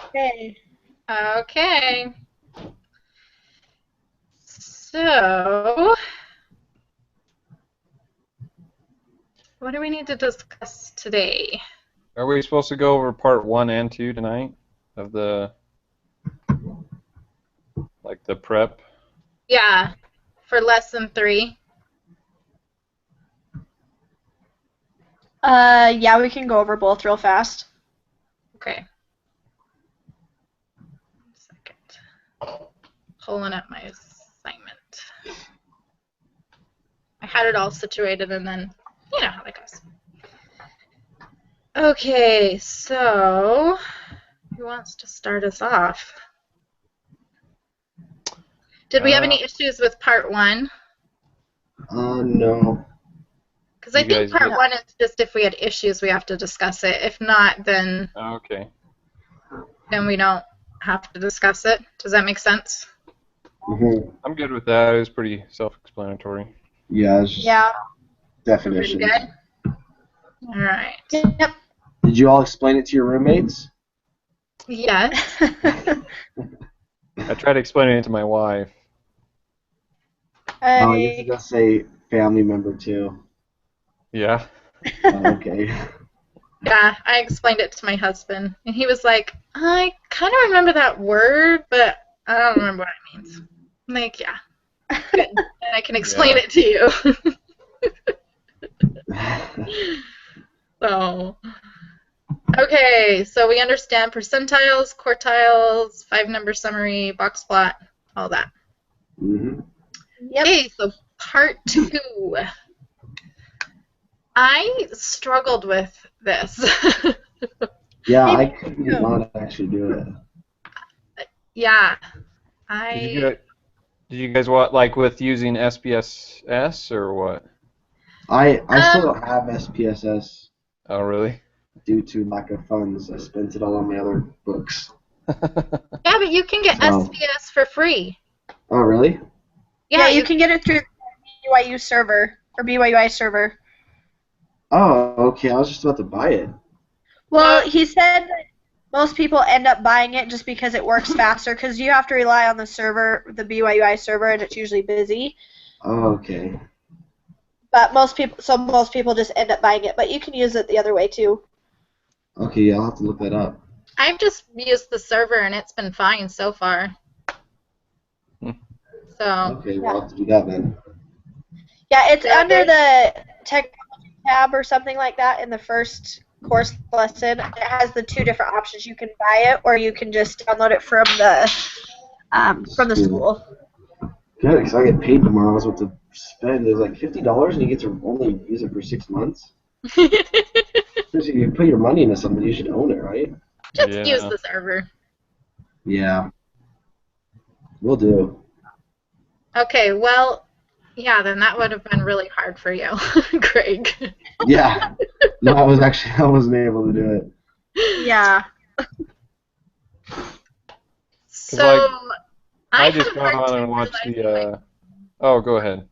Okay. Okay. So, what do we need to discuss today? Are we supposed to go over part 1 and 2 tonight of the prep? Yeah, for lesson 3. Yeah, we can go over both real fast. Okay. 1 second. Pulling up my assignment. I had it all situated and then, you know how that goes. Okay, so who wants to start us off? Did we have any issues with part 1? No. Because I You think guys part get- 1 is just if we had issues, we have to discuss it. If not, then Okay. we don't have to discuss it. Does that make sense? Hmm. I'm good with that. It was pretty self-explanatory. Yeah, it's just Yeah. Everybody definitions. good? All right. Yep. Did you all explain it to your roommates? Yes. I tried explaining it to my wife. Oh, I guess it does say family member too. Yeah. Oh, okay. Yeah, I explained it to my husband, and he was like, I kind of remember that word, but I don't remember what it means. I'm like, yeah, good. And I can explain Yeah. it to you. So, okay, so we understand percentiles, quartiles, 5-number summary, box plot, all that. Hmm. Yep. Okay, so part 2. I struggled with this. Yeah, I Me could too. not actually do it. Yeah, Did you I guys, did you guys what like with using SPSS or what? I still don't have SPSS Oh, really? due to lack of funds. I spent it all on my other books. yeah, but you can get So, SPS for free. oh really? Yeah, you can get it through the BYU server or BYUI server. Oh, okay. I was just about to buy it. Well, No, he said that most people end up buying it just because it works faster because you have to rely on the server, the BYUI server, and it's usually busy. Oh, okay. But most people just end up buying it. But you can use it the other way too. Okay, yeah, I'll have to look that up. I've just used the server and it's been fine so far. So, Okay, well, I'll have to do that then. Yeah, it's Yeah, under the technology tab or something like that in the first course lesson. It has the 2 different options. You can buy it or you can just download it from the school. Good, because I get paid tomorrow. I was about to spend. It's like $50, and you get to only use it for 6 months. If you put your money into something, you should own it, right? just use Yeah. the server. Yeah, will do. Okay, well, yeah, then that would have been really hard for you, Greg. Yeah. No, I wasn't able to do it. Yeah. So, like, I I had just a got hard on time and watched realizing the. Oh, go ahead.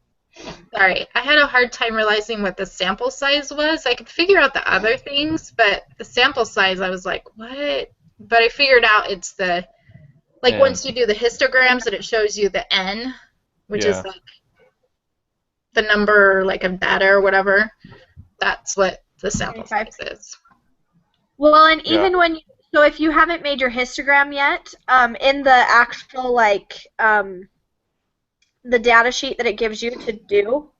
sorry, I had a hard time realizing what the sample size was. I could figure out the other things, but the sample size, I was like, what? But I figured out it's like And once you do the histograms and it shows you the N, which is yeah. like the number like of data or whatever, that's what the sample 25. size is. Well, and Yeah. even so if you haven't made your histogram yet, in the actual the data sheet that it gives you to do,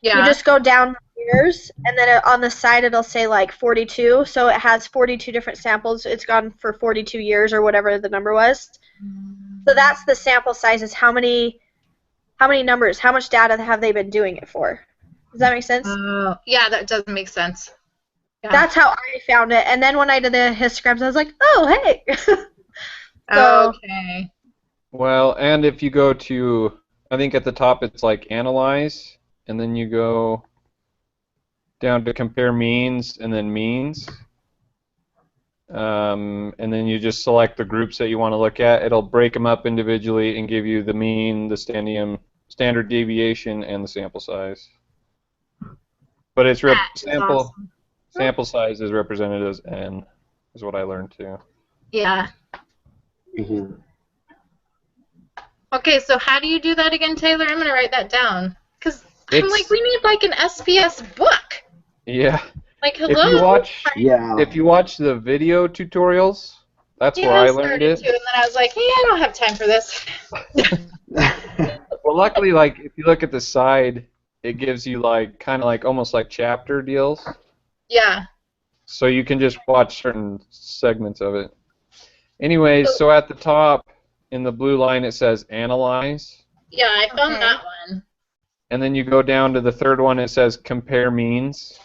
you Yeah. just go down years, and then on the side it'll say like 42. So it has 42 different samples. It's gone for 42 years or whatever the number was. So that's the sample size. Is how many numbers, how much data have they been doing it for? Does that make sense? Yeah, that does make sense. Yeah. That's how I found it. And then when I did the histograms, I was like, oh, hey. So, okay. Well, and if you go to, I think at the top it's like analyze, and then you go down to compare means and then means. And then you just select the groups that you want to look at. It'll break them up individually and give you the mean, the standard deviation, and the sample size. But it's That is awesome. sample size is represented as n. is what I learned too. Yeah. Mhm. Okay, so how do you do that again, Taylor? I'm gonna write that down. Cause I'm like, It's we need like an SPS book. yeah. Like, If you hello? watch Yeah. if you watch the video tutorials, that's Yeah, where I I learned started it. to, and then I was like, hey, I don't have time for this. Well, luckily, like if you look at the side, it gives you like kind of like almost like chapter deals, Yeah. so you can just watch certain segments of it. Anyways, So, so at the top in the blue line it says analyze, yeah, I found Okay. that one. and then you go down to the third one. It says compare means,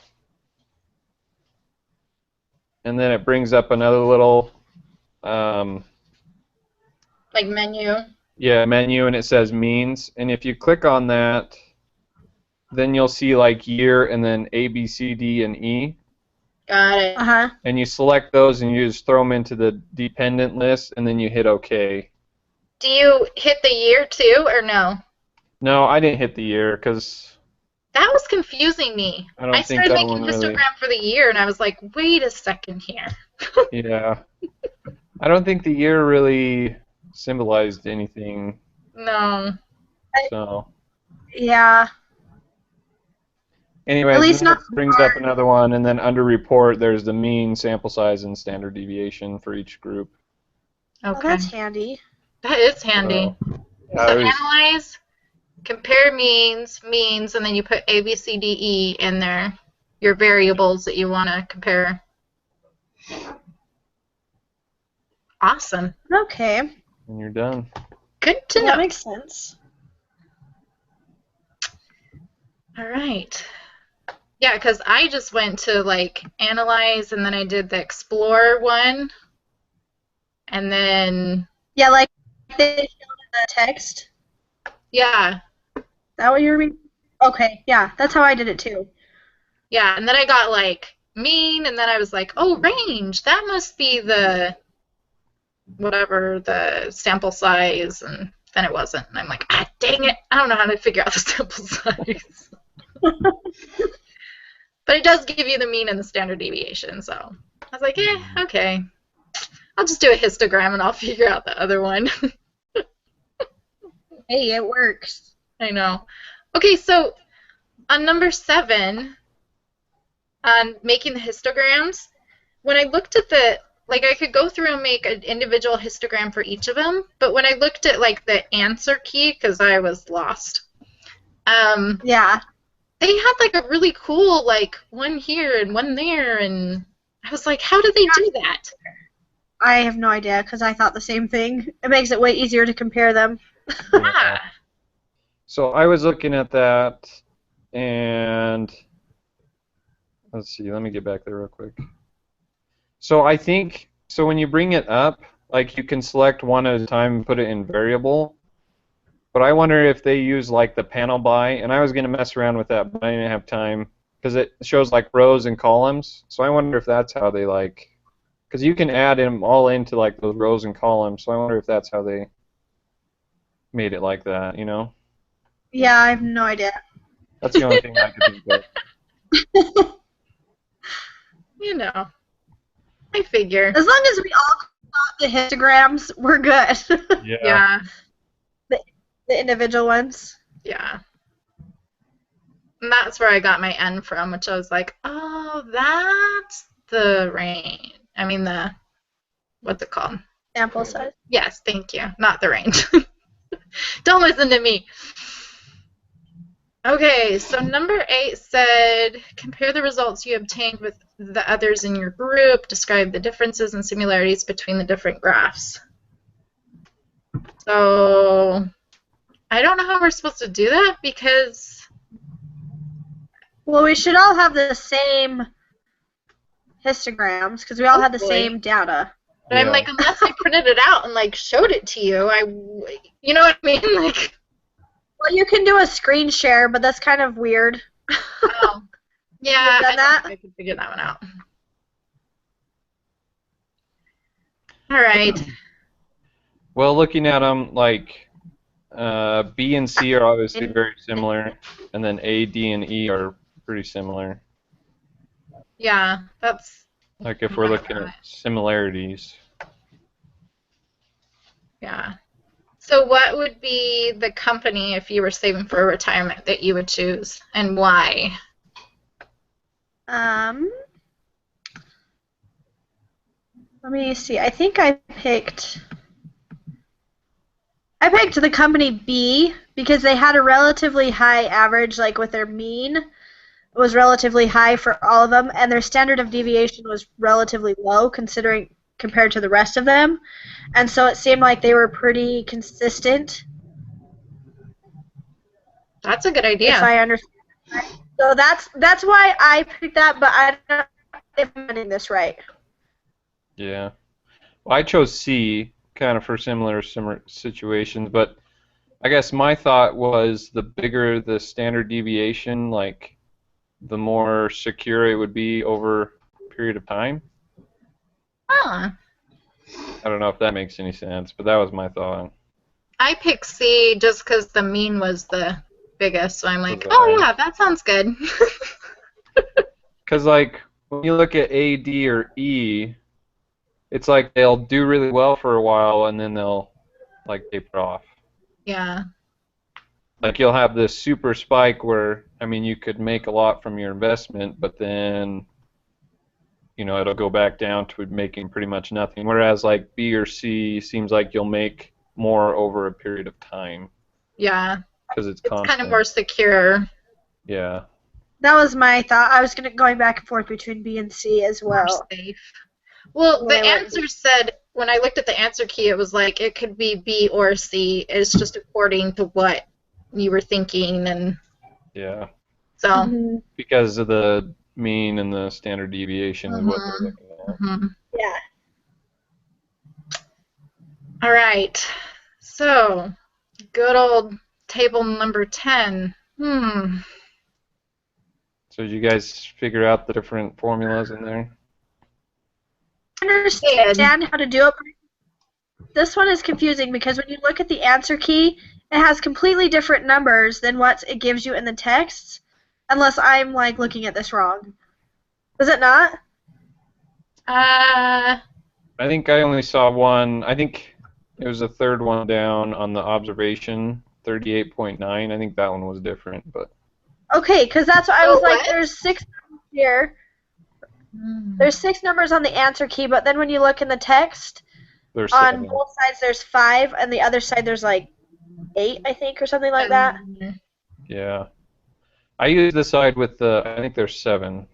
and then it brings up another little Like menu. menu, and it says means. And if you click on that, then you'll see like year and then A, B, C, D, and E. Got it. Uh-huh. And you select those and you just throw them into the dependent list, and then you hit OK. Do you hit the year too, or no? No, I didn't hit the year because That was confusing me. I don't I think started that making one really. histogram for the year, and I was like, wait a second here. Yeah, I don't think the year really symbolized anything. No. So, Yeah. anyways, At least then it not brings up another one, and then under report, there's the mean, sample size, and standard deviation for each group. Oh, Okay. that's handy. That is handy. So, yeah, So it was- analyze, compare means, and then you put A, B, C, D, E in there. Your variables that you want to compare. Awesome. Okay. and you're done. Good to That know. makes sense. All right. Yeah, because I just went to like analyze, and then I did the explore one, and then Yeah, like they showed in the text. yeah, Is that what you were reading? Okay, yeah, that's how I did it too. yeah, and then I got like mean, and then I was like, oh, range. That must be the whatever the sample size, and then it wasn't. And I'm like, ah, dang it, I don't know how to figure out the sample size. But it does give you the mean and the standard deviation, so I was like, okay. I'll just do a histogram and I'll figure out the other one. Hey, it works. I know. Okay, so on number 7, on making the histograms, when I looked at like I could go through and make an individual histogram for each of them, but when I looked at like the answer key, because I was lost, Yeah. they had like a really cool like one here and one there, and I was like, how did they do that? I have no idea because I thought the same thing. It makes it way easier to compare them. Yeah. So I was looking at that, and let's see. Let me get back there real quick. So I think when you bring it up, like you can select one at a time and put it in variable. But I wonder if they use like the panel by, and I was gonna mess around with that, but I didn't have time because it shows like rows and columns. So I wonder if that's how they like, because you can add them all into like those rows and columns. So I wonder if that's how they made it like that. You know, Yeah, I have no idea. that's the only thing I could think of. You know, I figure. As long as we all got the histograms, we're good. Yeah. The individual ones. Yeah. And that's where I got my N from, which I was like, oh, that's the range. I mean, what's it called? Sample size. Yes, thank you. Not the range. Don't listen to me. Okay, so number 8 said, compare the results you obtained with the others in your group, describe the differences and similarities between the different graphs. So, I don't know how we're supposed to do that because... Well, we should all have the same histograms because we all had the Hopefully. same data. But I'm Yeah. like, unless I printed it out and like showed it to you, you know what I mean? Like, Well, you can do a screen share, but that's kind of weird. oh, yeah, You've done I don't that? think I could figure that one out. All right. Well, looking at them, like B and C are obviously very similar, and then A, D, and E are pretty similar. Yeah, that's Like if we're looking at similarities. Yeah. So what would be the company if you were saving for retirement that you would choose, and why? Let me see. I think I picked the company B because they had a relatively high average, like with their mean was relatively high for all of them, and their standard of deviation was relatively low compared to the rest of them, and so it seemed like they were pretty consistent. That's a good idea. If I understand. So that's why I picked that, but I don't know if I'm getting this right. Yeah. Well, I chose C, kind of for similar situations, but I guess my thought was the bigger the standard deviation, like the more secure it would be over a period of time. Huh. I don't know if that makes any sense, but that was my thought. I picked C just because the mean was the biggest, so I'm like, Right. oh yeah, that sounds good. Because, like, when you look at A, D, or E, it's like they'll do really well for a while and then they'll, like, taper off. Yeah. Like, you'll have this super spike where, I mean, you could make a lot from your investment, but then, you know, it'll go back down to making pretty much nothing. Whereas, like, B or C seems like you'll make more over a period of time. Yeah. Because it's It's constant. kind of more secure. Yeah. That was my thought. I was going back and forth between B and C as well. More safe. Well, When the I went- answer said, when I looked at the answer key, it was like it could be B or C. It's just according to what you were thinking, and Yeah. so. Mhm. Because of the mean and the standard deviation is what they're looking at. Mhm. Yeah. All right. So, good old table number 10. So did you guys figure out the different formulas in there? I understand how to do it. This one is confusing because when you look at the answer key, it has completely different numbers than what it gives you in the text, unless I'm like looking at this wrong. Is it not? I think I only saw one. I think it was the third one down on the observation, 38.9. I think that one was different, but Okay, because that's what I Oh, was like. what? There's 6 numbers here. There's 6 numbers on the answer key, but then when you look in the text, there's on 7. both sides there's 5, and the other side there's like 8, I think, or something like that. Yeah. I used the side with the, I think there's 7.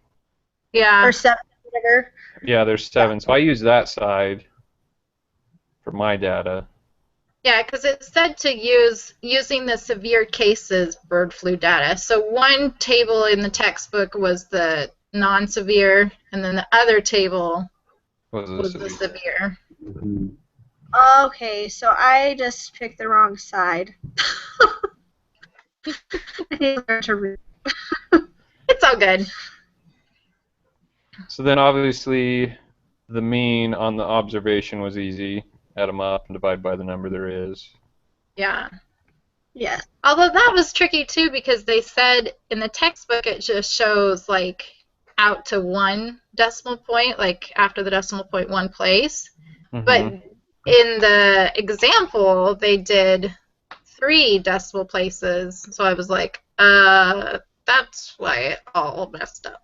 Yeah. Or 7, whatever. Yeah, there's 7. So I used that side for my data. Yeah, because it said to using the severe cases bird flu data. So one table in the textbook was the non-severe, and then the other table was the severe. Mhm. Okay, so I just picked the wrong side. I need to learn to read. It's all good. So then obviously the mean on the observation was easy. Add them up and divide by the number there is. Yeah. Yeah. Although that was tricky too, because they said in the textbook it just shows like out to 1 decimal point, like after the decimal point 1 place. But in the example, they did 3 decimal places. So I was like, that's why it all messed up.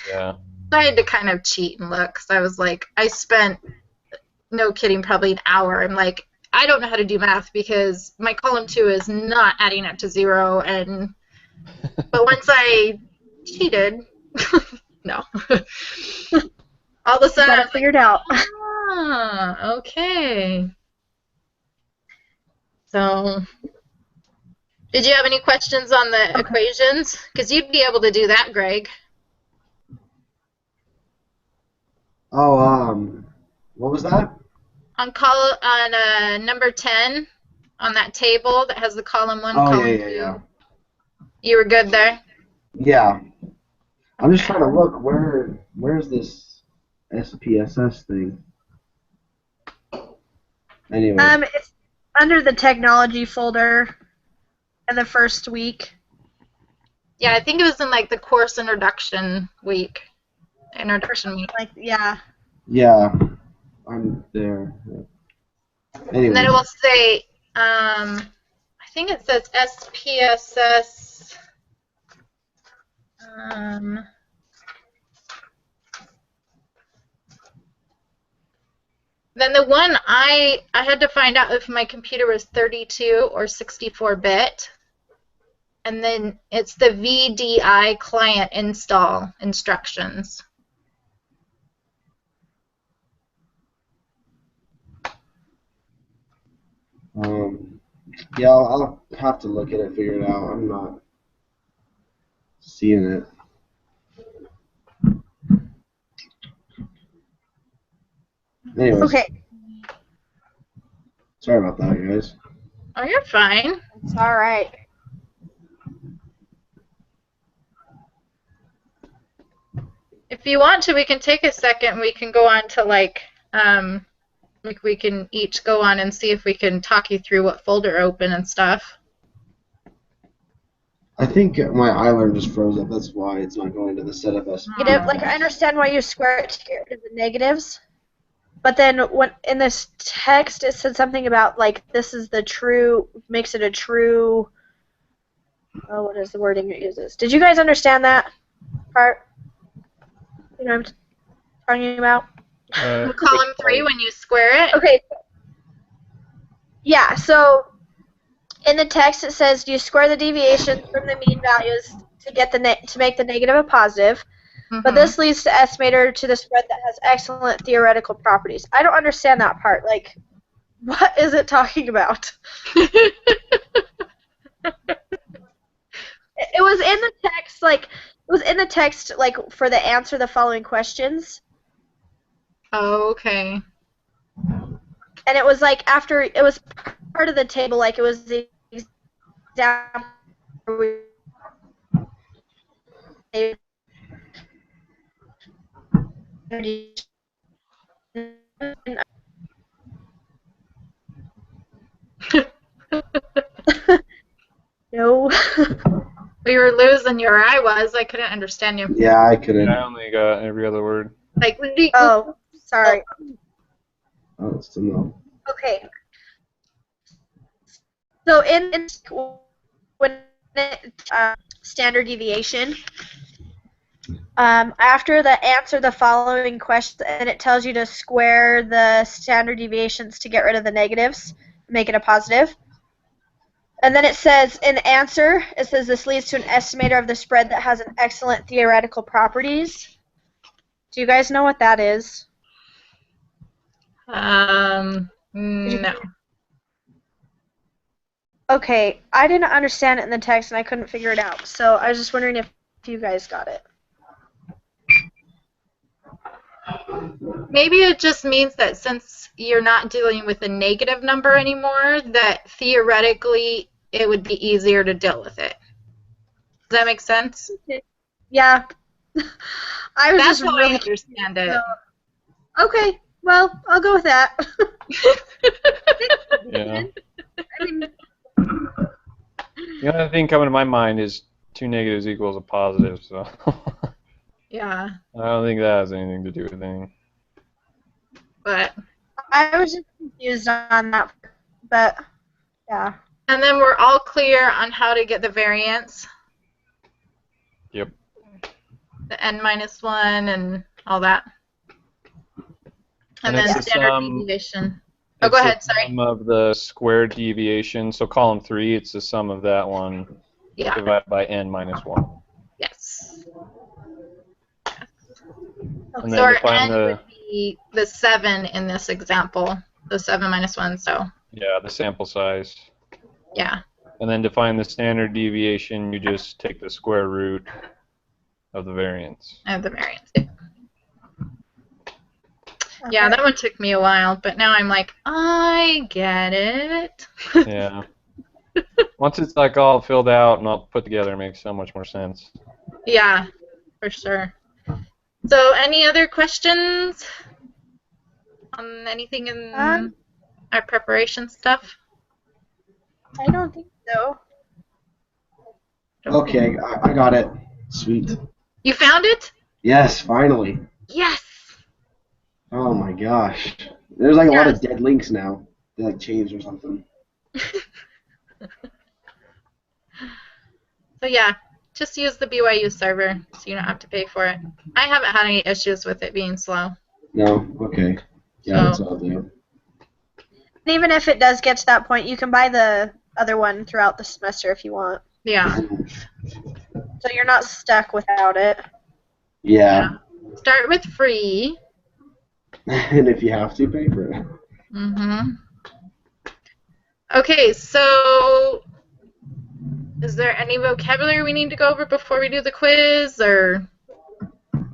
Yeah. So I had to kind of cheat and look, because I was like, I spent, no kidding, probably an hour. I'm like, I don't know how to do math because my column 2 is not adding up to 0. But once I cheated, no. All of a sudden, Got it figured out. ah, okay. So, did you have any questions on the equations? Because you'd be able to do that, Greg. Oh, what was that? On number 10, on that table that has the column 1, Oh, column yeah, 2. yeah. You were good there? Yeah. I'm just trying to look where's this SPSS thing? Anyway. It's under the technology folder in the first week. Yeah, I think it was in like the course introduction week. introduction meeting. Like, yeah. Yeah, I'm there. Yeah. And then it Anyways, will say, I think it says SPSS. Then the one I had to find out if my computer was 32 or 64-bit. And then it's the VDI client install instructions. yeah, I'll have to look at it, figure it out. I'm not seeing it. Anyways, Okay. sorry about that, guys. Oh, you're fine. It's all right. If you want to, we can take a second. We can go on to like we can each go on and see if we can talk you through what folder open and stuff. I think my iLearn just froze up. That's why it's not going to the setup S. Negative, like, I understand why you square it to get rid of the negatives. But then when in this text it said something about like this is the true, makes it a true, oh, what is the wording it uses? Did you guys understand that part? You know what I'm talking about? Column 3 when you square it. Okay. Yeah, so in the text it says you square the deviation from the mean values to get the to make the negative a positive. But this leads to estimator to the spread that has excellent theoretical properties. I don't understand that part. Like, what is it talking about? It was in the text, like, it was in the text, like, for the answer the following questions. Oh, okay. And it was, like, after, it was part of the table, like, it was the example where we no. We were losing your I was. I couldn't understand you. Yeah, I couldn't. I only got every other word. Like, Oh, sorry. Oh, still no. Okay. So in when standard deviation, after the answer the following question, and it tells you to square the standard deviations to get rid of the negatives, make it a positive. And then it says in answer, it says this leads to an estimator of the spread that has an excellent theoretical properties. Do you guys know what that is? no. Okay, I didn't understand it in the text and I couldn't figure it out. So I was just wondering if you guys got it. Maybe it just means that since you're not dealing with a negative number anymore, that theoretically it would be easier to deal with it. Does that make sense? Yeah. I was That's just how really I understand it. Okay, well, I'll go with that. Yeah. I mean, The only thing coming to my mind is 2 negatives equals a positive, so Yeah, I don't think that has anything to do with anything. but I was just confused on that, but yeah. and then we're all clear on how to get the variance, Yep. the n-1 and all that. And And then it's the standard sum- deviation. Oh, It's go ahead, the sorry. sum of the squared deviation. So column 3, it's the sum of that one Yeah, divided by n-1. yes. And So then our define n would be the 7 in this example, the 7 minus 1, so the sample size. yeah. And then define the standard deviation. You just take the square root of the variance. I have the variance. Yeah, that one took me a while, but now I'm like, I get it. Yeah. Once it's like all filled out and all put together, it makes so much more sense. Yeah, for sure. So, any other questions on anything in our preparation stuff? I don't think so. Okay, I got it. Sweet. You found it? Yes, finally. Yes. Oh my gosh. There's like a lot of Yes. dead links now. They like changed or something. So yeah, just use the BYU server so you don't have to pay for it. I haven't had any issues with it being slow. No? Okay. Yeah, that's So what I'll do. And even if it does get to that point, you can buy the other one throughout the semester if you want. yeah. So you're not stuck without it. Yeah. Start with free. And if you have to, pay for it. Mm-hmm. Okay, so is there any vocabulary we need to go over before we do the quiz, or? I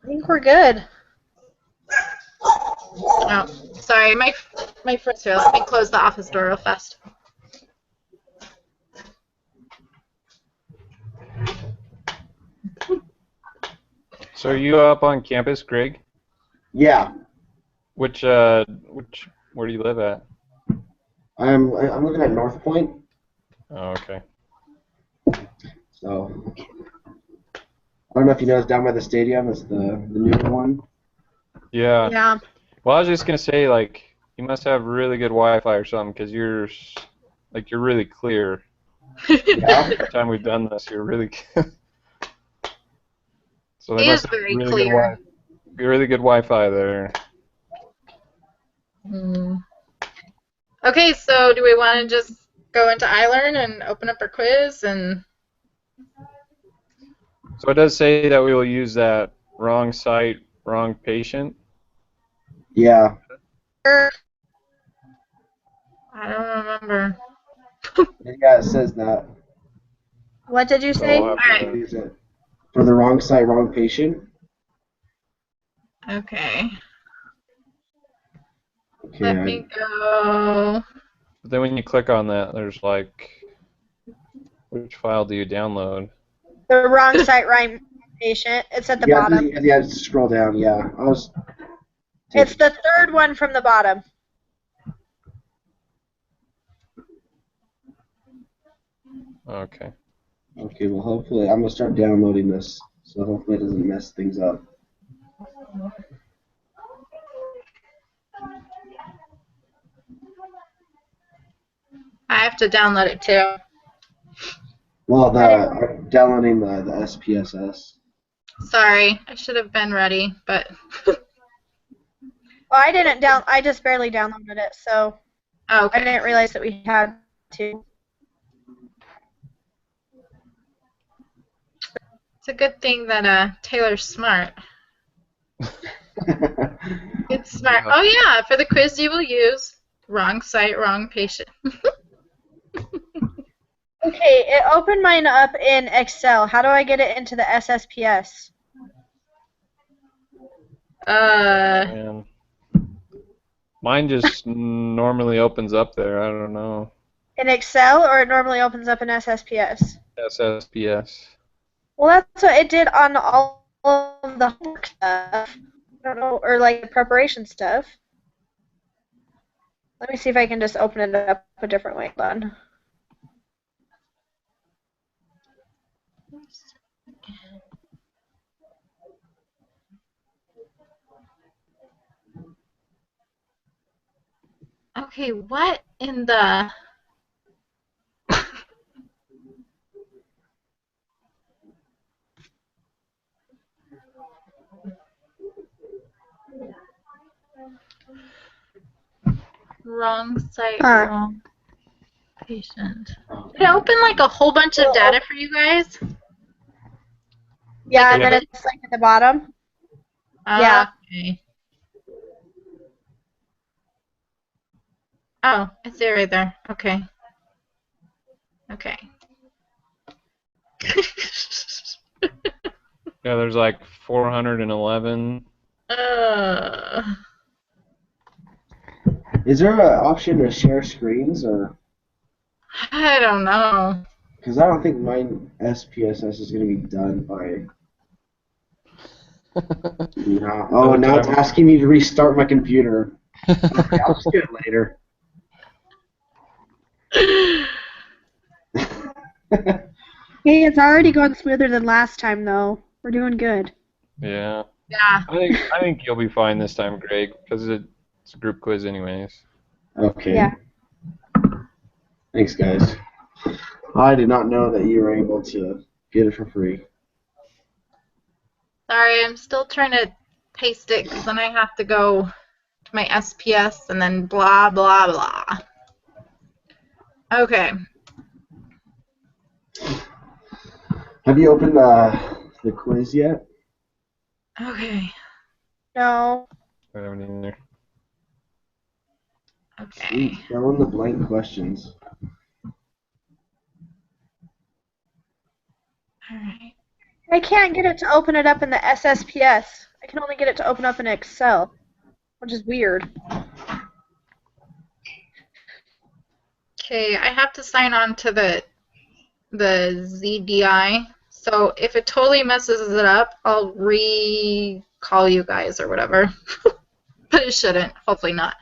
think we're good. Oh, sorry, my friend's here. Let me close the office door real fast. So are you up on campus, Greg? Yeah. Where do you live at? I'm living at North Point, Oh, okay. so I don't know if you know it's down by the stadium. It's the newer one. Yeah. Yeah. Well, I was just gonna say, like, you must have really good Wi-Fi or something, because you're really clear. Yeah. Every time we've done this, you're really. So He they is must have very really clear. really good Wi-Fi there. Okay, so do we want to just go into iLearn and open up our quiz and? So it does say that we will use that wrong site, wrong patient. Yeah. I don't remember. Yeah, it says that. What did you say? So we'll have to- Alright. Use it for the wrong site, wrong patient. Okay. Okay. Let me go. But then when you click on that, there's like, which file do you download? The wrong site, right patient. It's at the You have bottom. to, you have to scroll down. Yeah. It's the third one from the bottom. Okay. Okay. Well, hopefully, I'm gonna start downloading this, so hopefully it doesn't mess things up. I have to download it too. Well, I'm downloading the SPSS. Sorry, I should have been ready, but Well, I just barely downloaded it, so I okay. didn't realize that we had to. It's a good thing that Taylor's smart. It's smart. Yeah. Oh yeah, for the quiz you will use wrong site, wrong patient. Okay, it opened mine up in Excel. How do I get it into the SSPS? And mine just normally opens up there. I don't know. In Excel, or it normally opens up in SSPS? SSPS. Well, that's what it did on all of the homework stuff. I don't know, or like the preparation stuff. Let me see if I can just open it up a different way. Hold on. Okay, what in the wrong site, Huh. wrong patient? Did it open like a whole bunch of data for you guys? Yeah, and Yeah. then it's like at the bottom. Yeah. Okay. Oh, it's there right there. Okay. Okay. Yeah, there's like 411. Is there an option to share screens, or I don't know. because I don't think mine SPSS is gonna be done by. No. Oh, now it's asking me to restart my computer. Okay, I'll just do it later. Hey, it's already gone smoother than last time, though. We're doing good. Yeah. Yeah. I think you'll be fine this time, Greg, because it's a group quiz anyways. Okay. Yeah. Thanks, guys. I did not know that you were able to get it for free. Sorry, I'm still trying to paste it because then I have to go to my SPS and then blah, blah, blah. Okay. Have you opened the quiz yet? Okay. No. I haven't either. Okay. Sweet. Fill in the blank questions. Alright. I can't get it to open it up in the SSPS. I can only get it to open up in Excel, which is weird. Okay, I have to sign on to the ZDI. So if it totally messes it up, I'll re-call you guys or whatever. But it shouldn't. Hopefully not.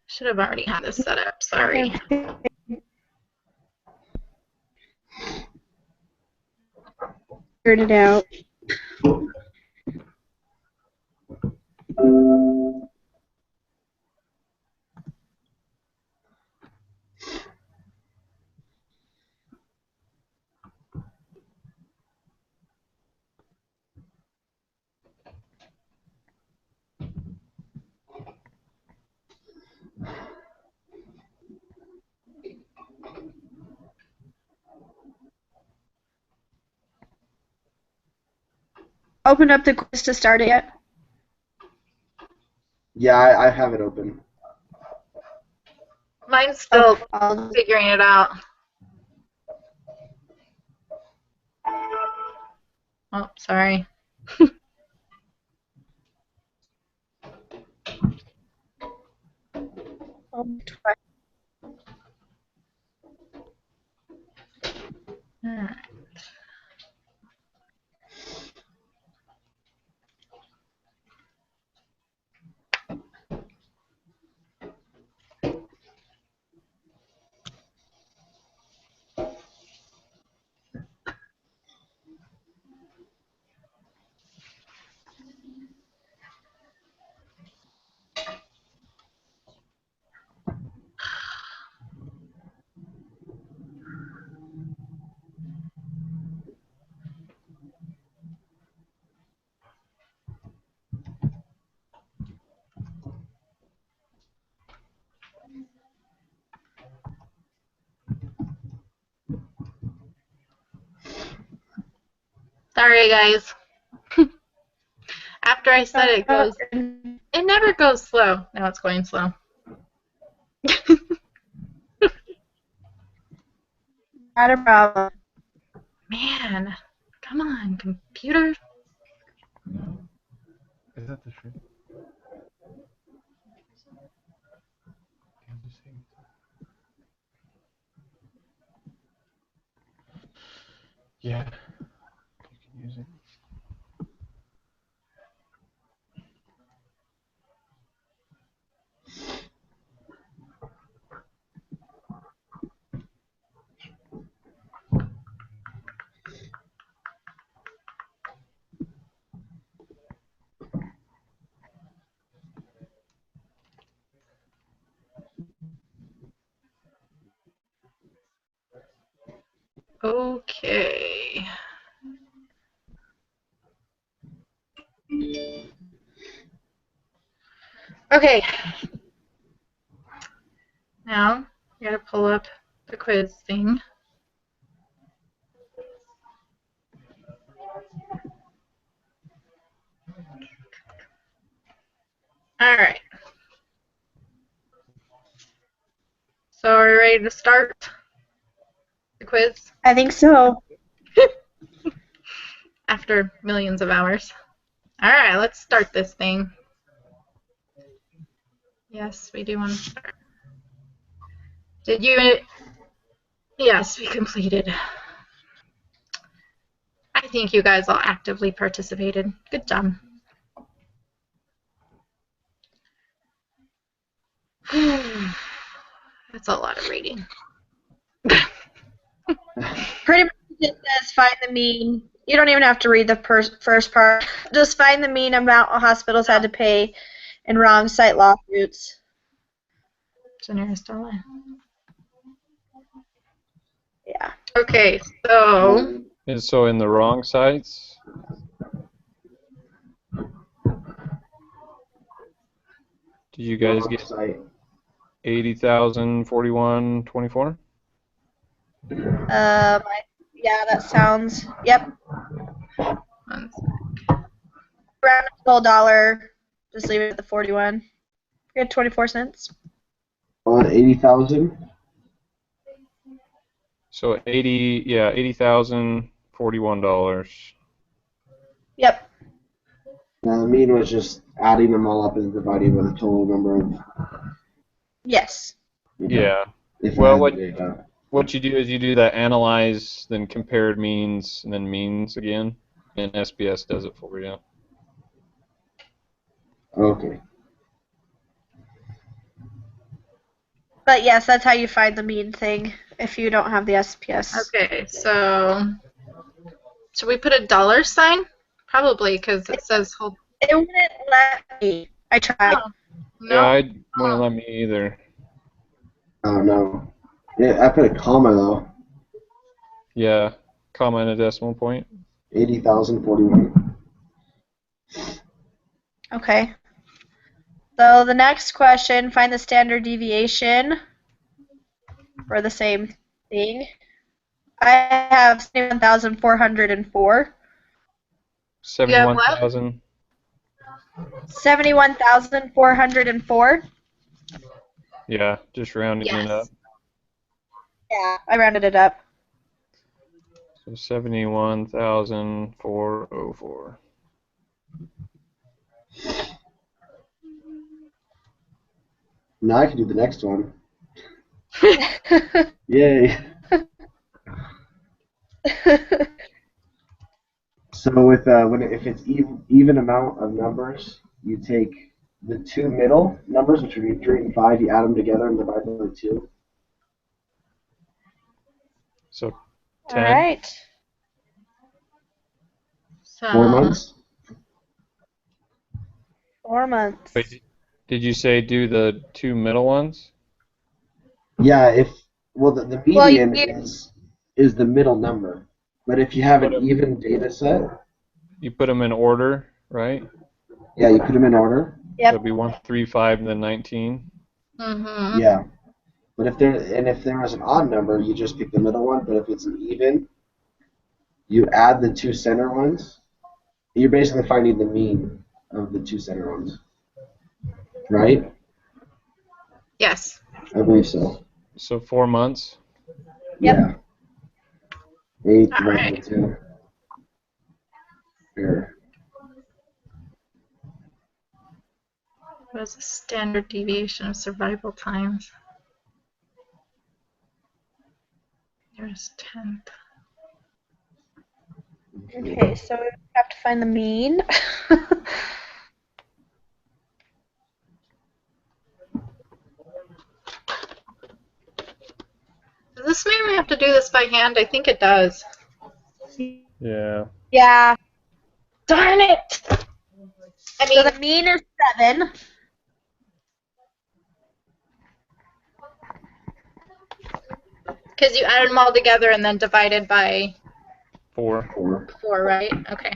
Should have already had this set up. Sorry. Figured it out. Open up the quiz to start it yet? Yeah, I have it open. Mine's still I'll figuring it out. Oh, sorry. try. Alright. Sorry, guys. After I said it goes, it never goes slow. Now it's going slow. Not a problem. Man, come on, computer. Is that the truth? Yeah. You can use it. Okay. Okay. Now, I gotta pull up the quiz thing. Alright. So, are we ready to start the quiz I think so. after millions of hours? Alright, let's start this thing. Yes, we do want to start. Did you? Yes, we completed. I think you guys all actively participated. Good job. That's a lot of reading. Pretty much it says find the mean. You don't even have to read the first part. Just find the mean amount hospitals had to pay in wrong site lawsuits. Generous dollar. Yeah. Okay, so And so in the wrong sites. Did you guys get Site. 80,041.24? Yeah, that sounds. Yep. one Round the whole dollar. Just leave it at the 41. You had 24 cents. On 80,000. So $80,041. Yep. Now the mean was just adding them all up and dividing by the total number of. Yes. Yeah. If Well, I what had the data. what you do is you do the analyze, then compared means, and then means again, and SBS does it for you. Okay. But yes, that's how you find the mean thing if you don't have the SPS. Okay, so should we put a dollar sign? Probably, because it says hold. It wouldn't let me. I tried. Oh, Yeah, no. I wouldn't let me either. Oh no. Yeah, I put a comma though. Yeah, comma and a decimal point. 80,041. Okay. So the next question, find the standard deviation for the same thing. I have 71,404. 71,000. 71,404. Yeah, just rounding it up. Yeah, I rounded it up. So 71,404. Now I can do the next one. Yay. So with if it's even amount of numbers, you take the two middle numbers, which would be 3 and 5, you add them together and divide them by 2. So 10. All right. So, 4 months. 4 months. Wait, did you say do the two middle ones? Yeah, the Well, median is the middle number. But if you have an Put 'em- even data set, You put them in order, right? yeah, you put them in order. Yep. That'd be 1, 3, 5, and then 19. mm-hmm. Yeah. But if there was an odd number, you just pick the middle one. But if it's an even, you add the two center ones. You're basically finding the mean of the two center ones. Right? Yes. I believe so. So 4 months. Yep. Yeah. 8 All divided by right. 2. Here. What is the standard deviation of survival times? There's 10th. Okay, so we have to find the mean. Does this mean we have to do this by hand? I think it does. Yeah. Yeah. Darn it! I mean, so the mean is 7. Because you added them all together and then divided by 4. 4, right? Okay.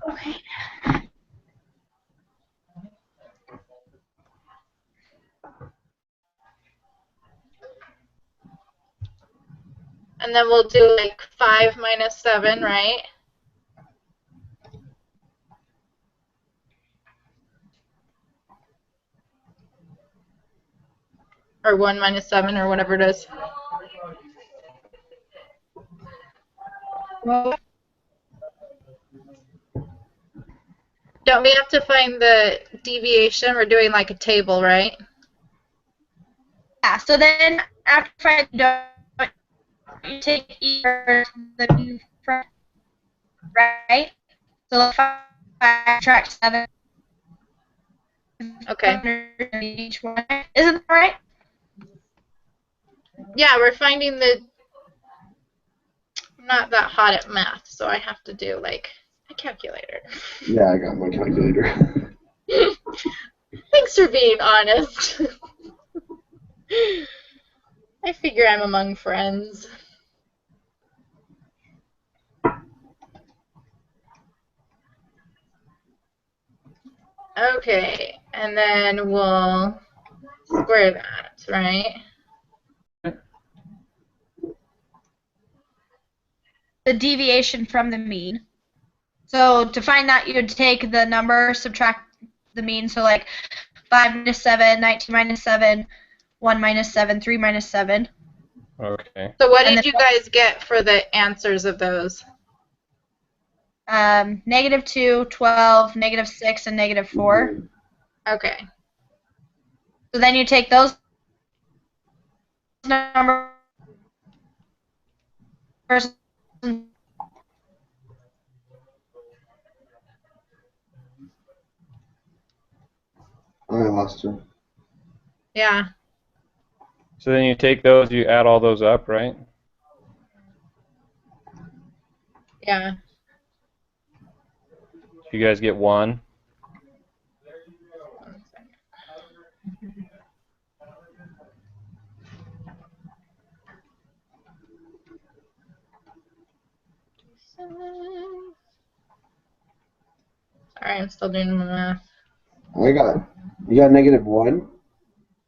Okay. And then we'll do like 5 minus 7, right? Or 1 minus 7 or whatever it is. Don't we have to find the deviation? We're doing like a table, right? Yeah, so then after you take each the mean from, right? So like 5 track 7. Okay. Each one. Isn't that right? Yeah, we're finding the... I'm not that hot at math, so I have to do like a calculator. Yeah, I got my calculator. Thanks for being honest. I figure I'm among friends. Okay, and then we'll square that, right? The deviation from the mean. So to find that, you'd take the number, subtract the mean. So like 5 minus 7, 19 minus 7, 1 minus 7, 3 minus 7. Okay. So what And did then- you guys get for the answers of those? -2, 12, -6, and -4. Okay. So then you take those numbers. I lost you. Yeah. So then you take those, you add all those up, right? Yeah. You guys get 1. One second. Sorry, I'm still doing my math. You got -1?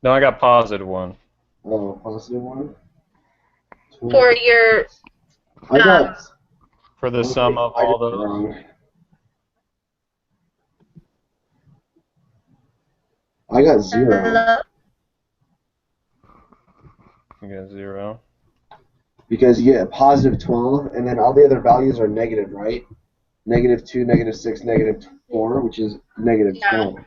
No, I got +1. Oh, +1? For your... I got... For the sum of I all got it those. wrong. I got 0. You got 0. Because you get +12, and then all the other values are negative, right? -2, -6, -4, which is -12.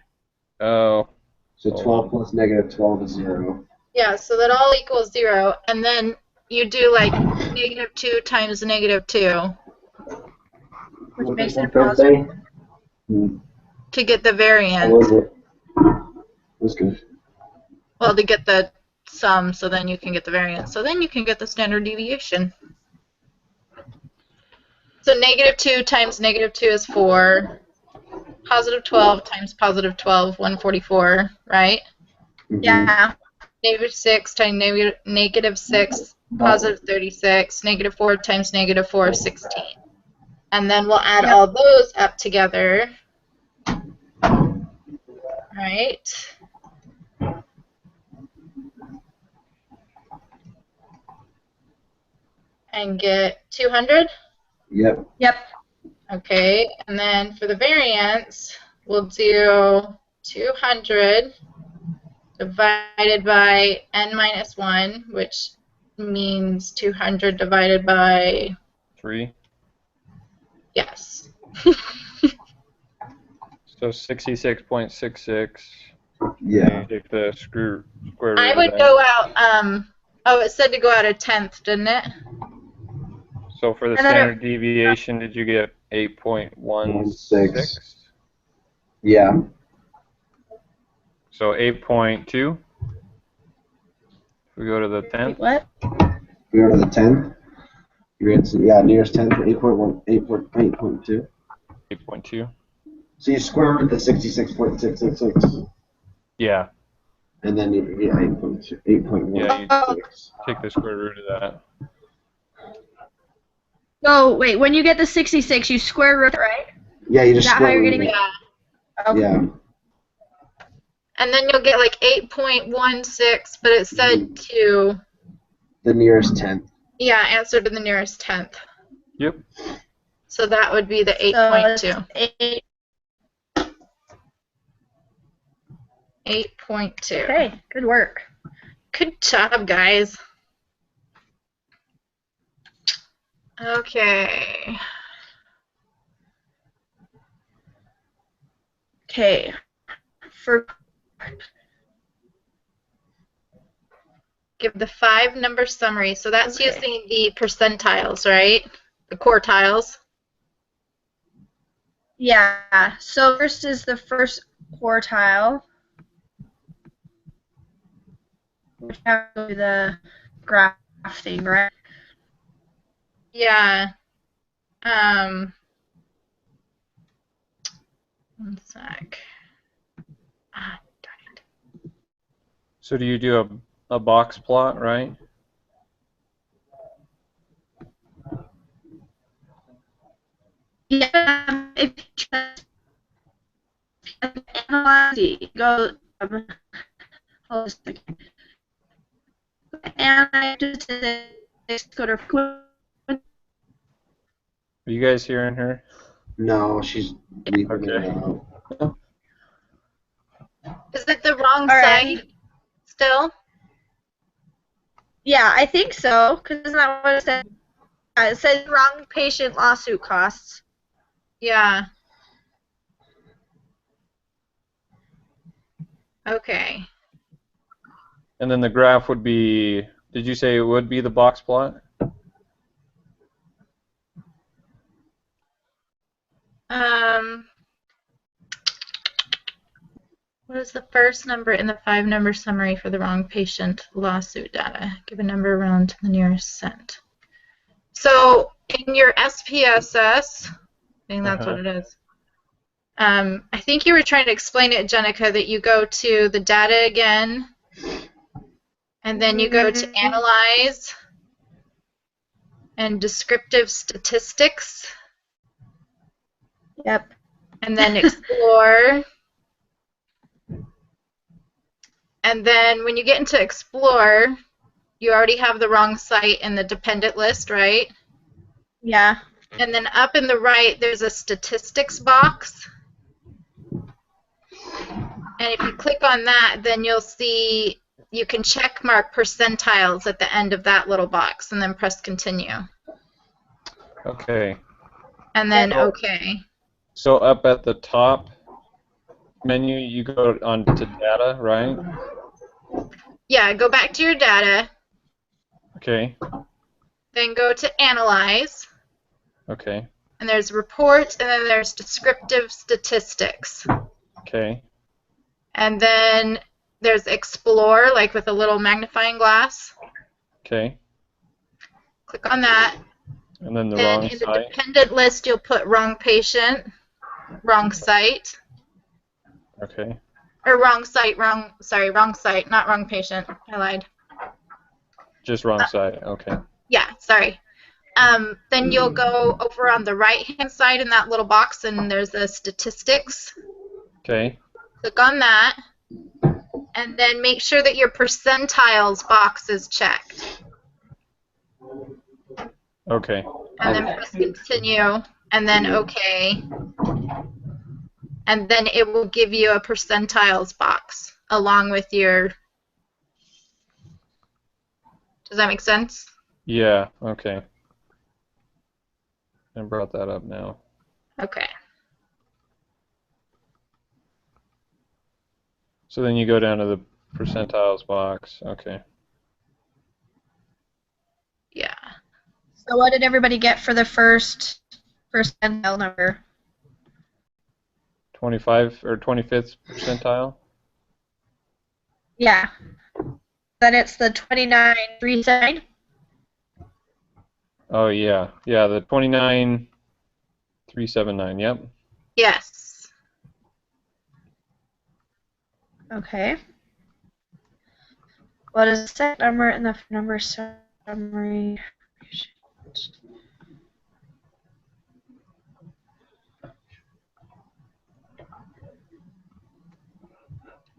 Oh. So Hold 12 on. plus -12 is 0. Yeah, so that all equals 0, and then you do like -2 times -2 Which makes it What positive. to get the How variance. was it? It was good. Well, to get the sum, so then you can get the variance. So then you can get the standard deviation. So -2 times -2 is 4. +12 times +12, 144, right? Mhm. Yeah. -6 times -6, +36. -4 times -4, 16. And then we'll add all those up together. Right? And get 200. Yep. Yep. Okay, and then for the variance, we'll do 200 divided by n minus 1, which means 200 divided by, 3. yes. So 66.66. Yeah. You take the square root I of would that. go out, oh, it said to go out a tenth, didn't it? So for the And then standard deviation, did you get 8.16? Yeah. So 8.2. We go to the Wait, 10th. what? We go to the 10th. Nearest 10th, 8.1, 8.2. 8.2. So you square root the 66.666, Yeah. and then you get 8.2, 8.1. Yeah, you take the square root of that. So wait, when you get the 66, you square root it, right? Yeah, you just Is that square how you're root getting it. Yeah. Okay. Yeah. And then you'll get like 8.16, but it said to, The nearest 10th. yeah, answer to the nearest tenth. Yep. So that would be the So 8.2. it's 8.2. okay, good work. Good job, guys. Okay. Okay. For Give the 5-number summary. So that's Okay. using the percentiles, right? The quartiles. Yeah. So first is the first quartile, which has to be the graph thing, right? Yeah. One sec. Ah, darn it. So do you do a box plot, right? Yeah. If you just analyze, go. Hold on a second. Analyze go to Are you guys hearing her? No, she's leaving Okay. it out. Is it the wrong All right. site still? Yeah, I think so. Because isn't that what it says? Yeah, it says wrong patient lawsuit costs. Yeah. Okay. And then the graph would be, did you say it would be the box plot? What is the first number in the 5-number summary for the wrong patient lawsuit data? Give a number round to the nearest cent. So in your SPSS, I think that's what it is. I think you were trying to explain it, Jenica, that you go to the data again, and then you go to analyze and descriptive statistics, Yep. and then explore. And then when you get into explore, you already have the wrong site in the dependent list, right? Yeah. And then up in the right, there's a statistics box. And if you click on that, then you'll see you can check mark percentiles at the end of that little box and then press continue. Okay. And then So- OK. So up at the top menu, you go on to data, right? Yeah, go back to your data, Okay. then go to analyze, Okay. and there's report, and then there's descriptive statistics. Okay. And then there's explore, like with a little magnifying glass. Okay. Click on that. And then the Then wrong in the site. dependent list, you'll put wrong patient, wrong site, Okay. or wrong site, wrong site, not wrong patient. I lied. Just wrong site. Okay. Yeah, sorry. Then you'll go over on the right-hand side in that little box, and there's the statistics. Okay. Click on that, and then make sure that your percentiles box is checked. Okay. And then press continue, and then OK. And then it will give you a percentiles box along with your. Does that make sense? Yeah. Okay. I brought that up now. Okay. So then you go down to the percentiles box. Okay. Yeah. So what did everybody get for the first percentile number? 25 or 25th percentile? Yeah. Then it's the 29,379. Oh yeah. Yeah, the 29,379. Yep. Yes. Okay. What is the set number in the number summary?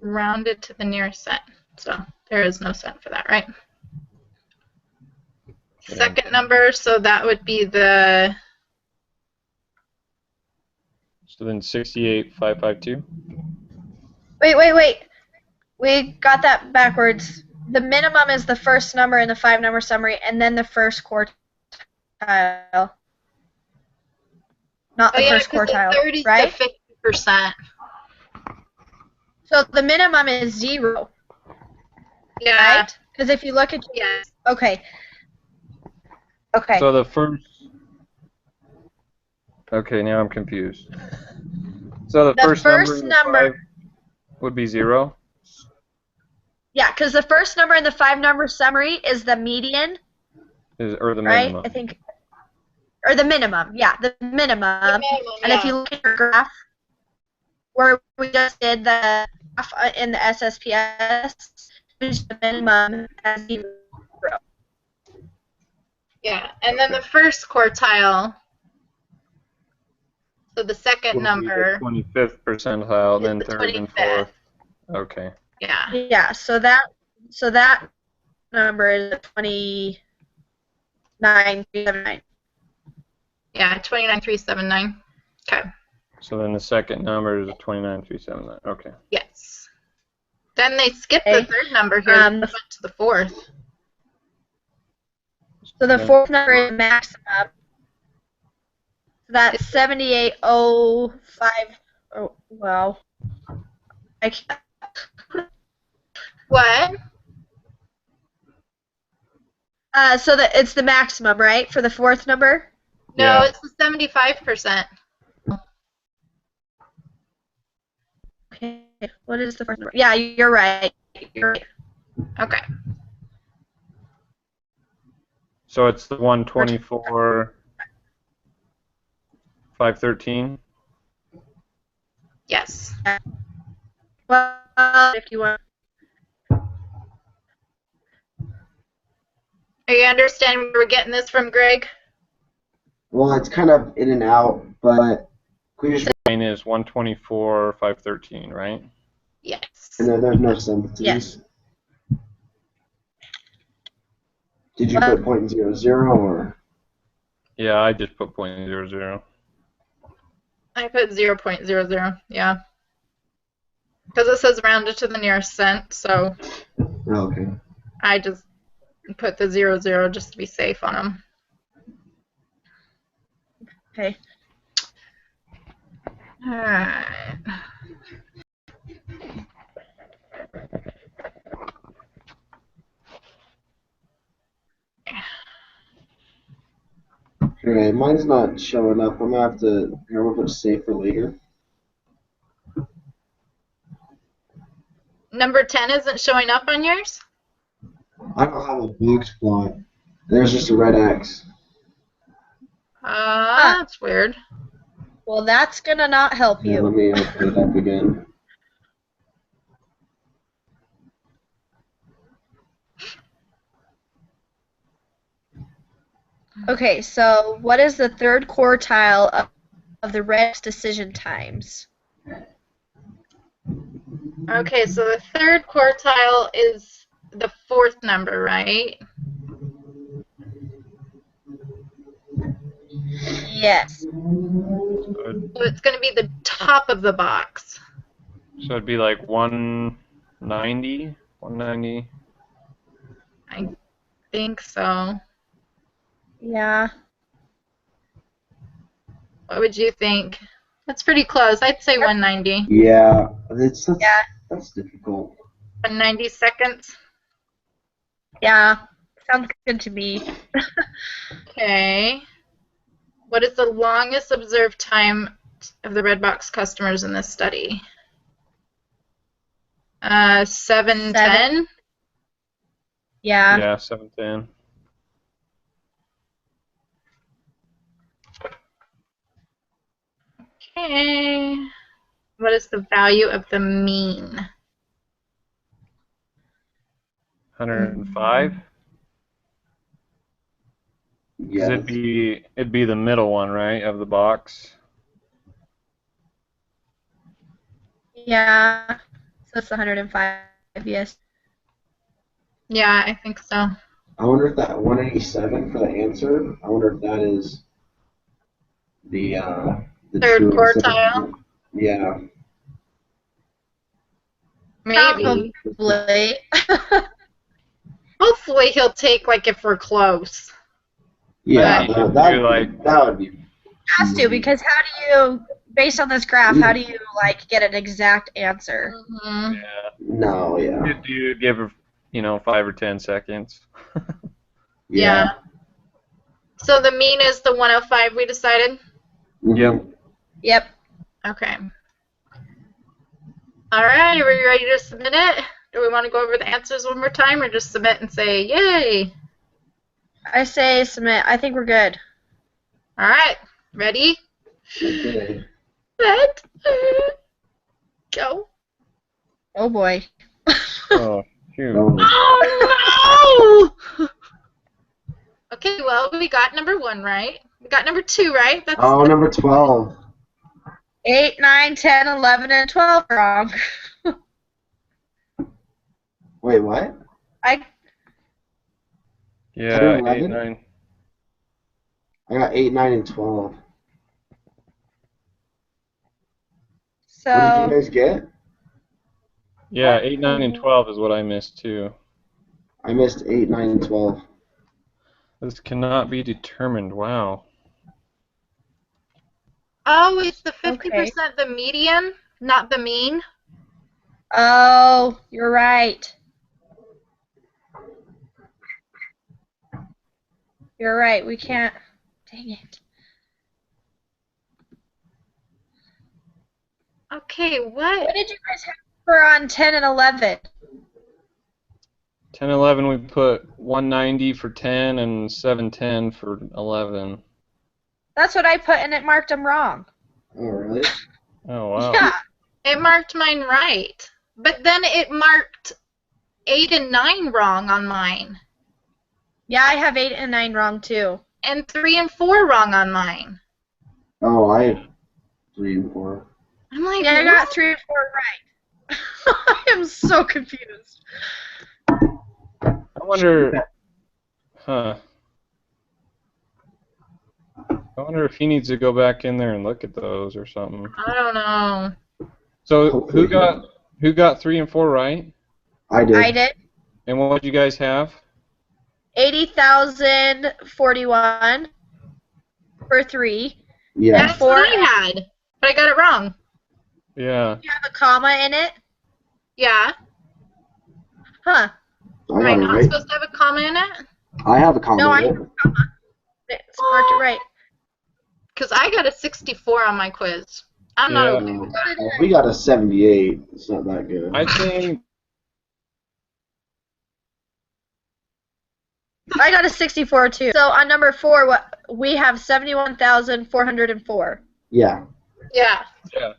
Rounded to the nearest cent. So there is no cent for that, right? Yeah. Second number, so that would be the. So then 68,552. Wait. We got that backwards. The minimum is the first number in the 5-number summary, and then the first quartile quartile. Not Oh the yeah, first because the quartile, 30 is right? the 50%. So the minimum is 0, Yeah. right? Because if you look at Yes. okay. Okay. So the first. Okay, now I'm confused. So the first number in the 5 would be 0? Yeah, because the first number in the 5-number summary is the median, Or the right? minimum? I think, or the minimum. Yeah, the minimum. The minimum, And if you look at your graph, where we just did the graph in the SSPS, the minimum as 0. Yeah, and then the first quartile, so the second Would be number, the 25th percentile, is then the third and 25th. fourth. Okay. Yeah. Yeah, so that number is 29,379. Yeah, 29,379. Okay. So then the second number is a 29,379. Okay. Yes. Then they skipped Okay. the third number here and went to the fourth. So the fourth number is maximum. So that's 7805. Oh, well. I can't. What? So it's the maximum, right, for the fourth number? No, Yeah. it's the 75%. Okay. What is the fourth number? Yeah, you're right. You're right. Okay. So it's the 124, 513? Yes. Well, if you want. Are you understanding where we're getting this from, Greg? Well, it's kind of in and out, but can we just, Mine is 124, 513, right? Yes. and then there's no sentences. Yes. Did you put .00 or? Yeah, I just put .00. I put 0.00, yeah. Because it says rounded to the nearest cent, so Oh, okay. I just put the 00 just to be safe on them. Okay. Alright. Okay, mine's not showing up. I'm gonna have to. Here, I'm gonna put save for later. Number 10 isn't showing up on yours? I don't have a box plot. There's just a red X. That's weird. Well, that's gonna not help Yeah, let you. me open it up again. Okay, so what is the third quartile of the red decision times? Okay, so the third quartile is the fourth number, right? Yes. So it's going to be the top of the box. So it'd be like 190, 190. I think so. Yeah. What would you think? That's pretty close. I'd say 190. Yeah, Yeah. that's difficult. 190 seconds. Yeah. Sounds good to me. Okay. What is the longest observed time of the Redbox customers in this study? 7:10. Yeah. Yeah, 710. Okay. What is the value of the mean? 105? Because Yeah. it'd be the middle one, right, of the box. Yeah. So it's 105, yes. Yeah, I think so. I wonder if that 187 for the answer. I wonder if that is the Third true quartile? Yeah. Maybe. Probably. Hopefully he'll take, like, if we're close. Yeah, But that would be. Has to, because how do you, based on this graph, how do you like get an exact answer? Mhm. yeah, No, yeah. you give her, 5 or 10 seconds. Yeah. So the mean is the 105 we decided? Mhm. Yep. Yep. Okay. All right, are we ready to submit it? Do we want to go over the answers one more time or just submit and say, yay? I say submit. I think we're good. All right, ready? Okay. Set, go. Oh boy. Oh, shoot. Oh, no! Okay, well, we got number 1 right. We got number 2 right. That's Number 12. 8, 9, 10, 11, and 12 wrong. Wait, what? Yeah, 10 or 8, 11? 9. I got 8, 9, and 12. What did you So guys get? Yeah, 8, 9, and 12 is what I missed too. I missed 8, 9, and 12. This cannot be determined. Wow. Oh, it's the 50% Okay. the median, not the mean. oh, you're right. You're right. We can't. Dang it. Okay, what? What did you guys have for on 10 and 11? 10, 11, we put 190 for 10 and 710 for 11. That's what I put, and it marked them wrong. Oh, really? Oh, wow. Yeah. It marked mine right, but then it marked 8 and 9 wrong on mine, Yeah, I have 8 and 9 wrong too. and 3 and 4 wrong on mine. Oh, I have 3 and 4. I'm like, Yeah, I what? got 3 and 4 right. I am so confused. I wonder. Huh. I wonder if he needs to go back in there and look at those or something. I don't know. So Hopefully. who got 3 and 4 right? I did. I did. And what did you guys have? 80,041 for 3. Yeah. That's what I had, but I got it wrong. Yeah. You have a comma in it? Yeah. Huh. I Am I got it not right. supposed to have a comma in it? I have a comment. No, I in have it. a comma. It's marked it right. Because I got a 64 on my quiz. I'm not Yeah. okay with that. Well, we got a 78. It's not that good. I think. I got a 64 too. So on number 4, we have 71,404. Yeah. Yeah. Yeah.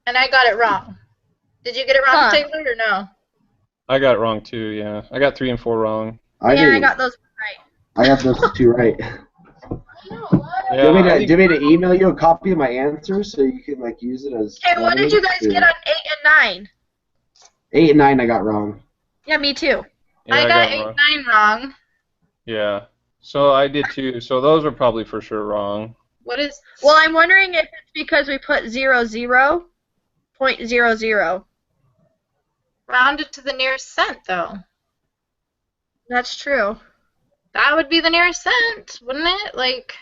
And I got it wrong. Did you get it wrong, Huh. Taylor, or no? I got it wrong too. Yeah. I got 3 and 4 wrong. I Yeah, did. I got those right. I got those 2 right. Yeah. do, you want I me think- to email you a copy of my answers so you can use it as? Okay, what did you guys get on 8 and 9? 8 and 9 I got wrong. Yeah, me too. yeah, I got it 8, wrong. 9 wrong. Yeah. So I did too. So those are probably for sure wrong. What is... Well, I'm wondering if it's because we put 0.00. rounded to the nearest cent, though. That's true. That would be the nearest cent, wouldn't it? Like...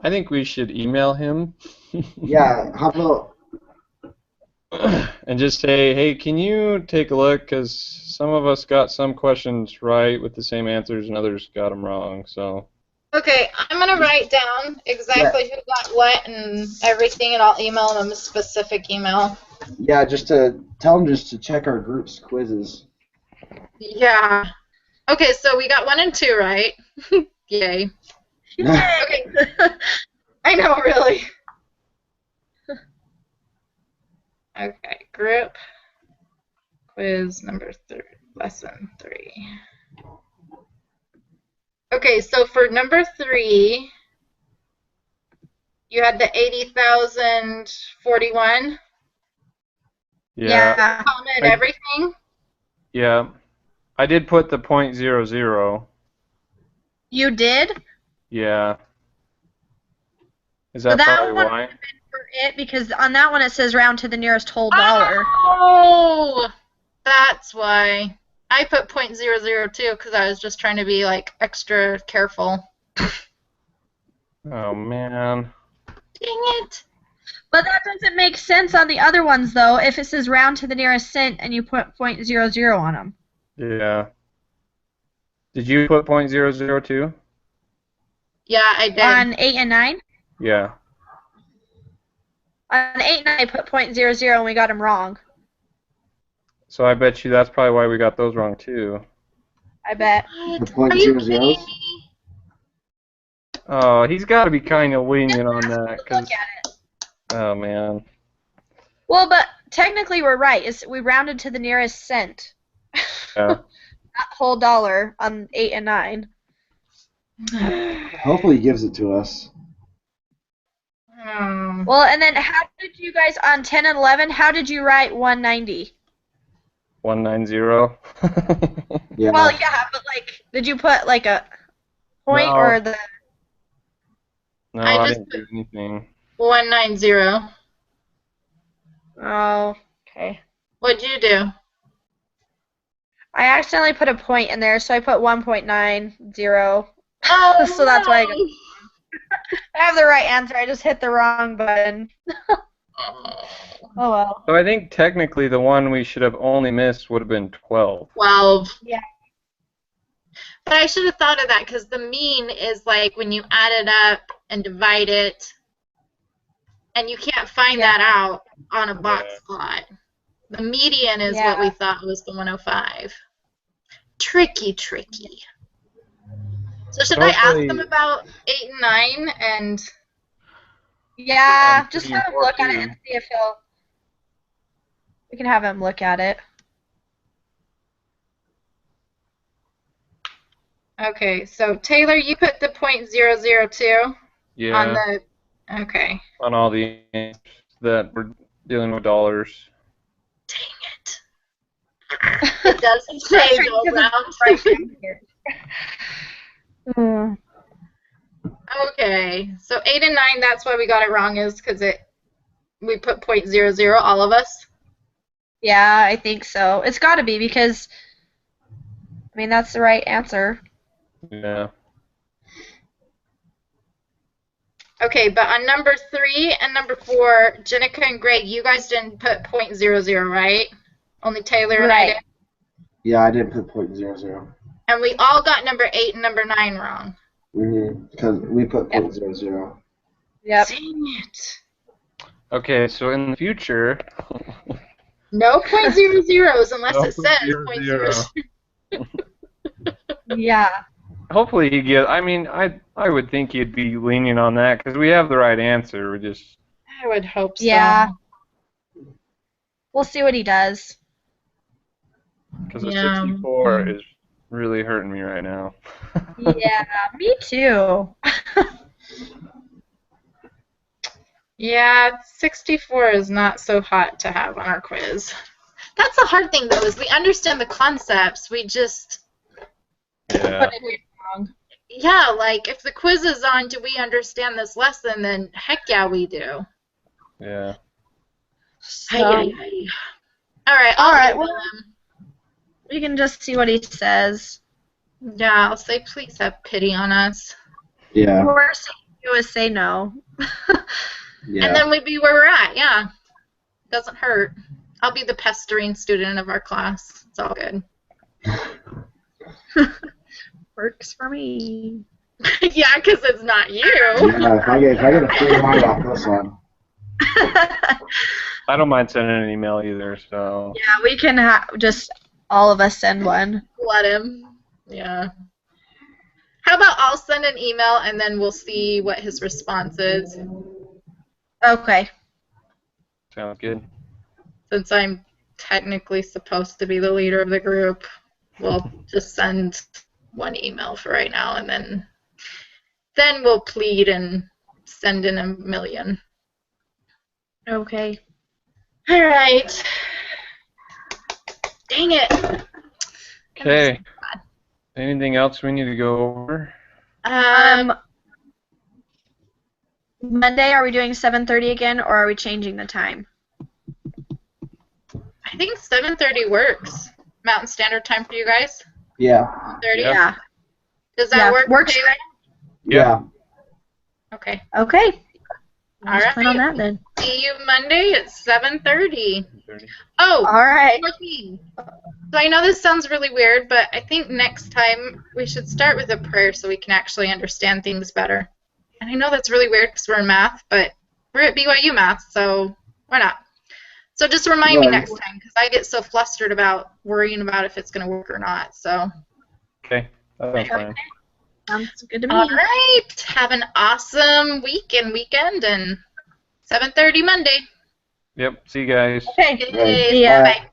I think we should email him. Yeah. How about? And just say, hey, can you take a look? Because some of us got some questions right with the same answers and others got them wrong. So. Okay, I'm going to write down exactly who got what and everything, and I'll email them a specific email. Yeah, just to tell them just to check our group's quizzes. Yeah. Okay, so we got 1 and 2 right. Yay. Okay. I know, really. Okay, group quiz number 3, lesson 3. Okay, so for number 3, you had the 80,041 Yeah. comma and everything. Yeah. I did put the .00. You did? Yeah. Is So that that probably one- why? For it, because on that one it says round to the nearest whole dollar. Oh, that's why. I put .002 because I was just trying to be like extra careful. Oh man. Dang it! But that doesn't make sense on the other ones, though, if it says round to the nearest cent and you put .00 on them. Yeah. Did you put .002? Yeah, I did. On 8 and 9? Yeah. On 8 and 9, I put .00 and we got them wrong. So I bet you that's probably why we got those wrong too. I bet. What? The point Are you zero kidding zeros? me? Oh, he's got to be kind of lenient on that. Look 'Cause, at it. oh man. Well, but technically we're right. We rounded to the nearest cent. Yeah. Not whole dollar on 8 and 9. Hopefully he gives it to us. Well, and then how did you guys on 10 and 11? How did you write 190? 190. Yeah. Well, yeah, but like, did you put like a point No. or the? No, I I just didn't do anything. 190. Oh, okay. What'd you do? I accidentally put a point in there, so I put 1.90. Oh, So that's why I got. no. I have the right answer. I just hit the wrong button. Oh. Oh well. So I think technically the one we should have only missed would have been 12. 12. Yeah. But I should have thought of that because the mean is like when you add it up and divide it, and you can't find that out on a box Yeah. plot. The median is Yeah. what we thought was the 105. Tricky, tricky. So should I ask Hopefully- them about 8 and 9 and Yeah, And just 3 have and him look 4 at it too. and see if he'll. We can have him look at it. okay, so Taylor, you put the .002 Yeah. on the okay. On all the that we're dealing with dollars. It doesn't say go round. Hmm. Okay, so 8 and 9, that's why we got it wrong, is because we put .00, all of us. Yeah, I think so. It's got to be because, I mean, that's the right answer. Yeah. Okay, but on number 3 and number 4, Jenica and Greg, you guys didn't put .00, right? Only Taylor and I Right. did. Yeah, I didn't put .00. And we all got number 8 and number 9 wrong. Because we put Yep. .00. Yep. Dang it. Okay, so in the future. No .00s unless No it says .00. .00. Yeah. Hopefully he gives. I mean, I would think he'd be lenient on that because we have the right answer. We just. I would hope so. Yeah. We'll see what he does. Because the Yeah. 64 is really hurting me right now. Yeah, me too. Yeah, 64 is not so hot to have on our quiz. That's the hard thing, though, is we understand the concepts. We just, Yeah. Put it in wrong. yeah, like, if the quiz is on, do we understand this lesson, then heck yeah, we do. Yeah. So, All right, All right, email well- him. we can just see what he says. Yeah, I'll say, please have pity on us. Yeah. Worst thing to do is say no. Yeah. And then we'd be where we're at, yeah. Doesn't hurt. I'll be the pestering student of our class. It's all good. Works for me. Yeah, because it's not you. Yeah, if I get a free ride off this one. I don't mind sending an email either, so. Yeah, we can just all of us send one. Let him. Yeah. How about I'll send an email and then we'll see what his response is, Okay. Sounds good. since I'm technically supposed to be the leader of the group. We'll just send one email for right now, and then we'll plead and send in 1,000,000. Okay. All right. Dang it. Okay. Anything else we need to go over? Monday, are we doing 7:30 again, or are we changing the time? I think 7:30 works. Mountain Standard Time for you guys? Yeah. 30? Yeah. Yeah. Does that Yeah, work? works. Okay. Yeah. Okay. Okay. All Let's plan on right. that then. See you Monday at 7:30. Oh, All right. one more thing. So I know this sounds really weird, but I think next time we should start with a prayer so we can actually understand things better. And I know that's really weird because we're in math, but we're at BYU math, so why not? So just remind me Right. next time because I get so flustered about worrying about if it's going to work or not. So, Okay, that's fine. Sounds good to me. all right. Have an awesome week and weekend, and 7:30 Monday. Yep. See you guys. Okay. Yay. See ya. Bye.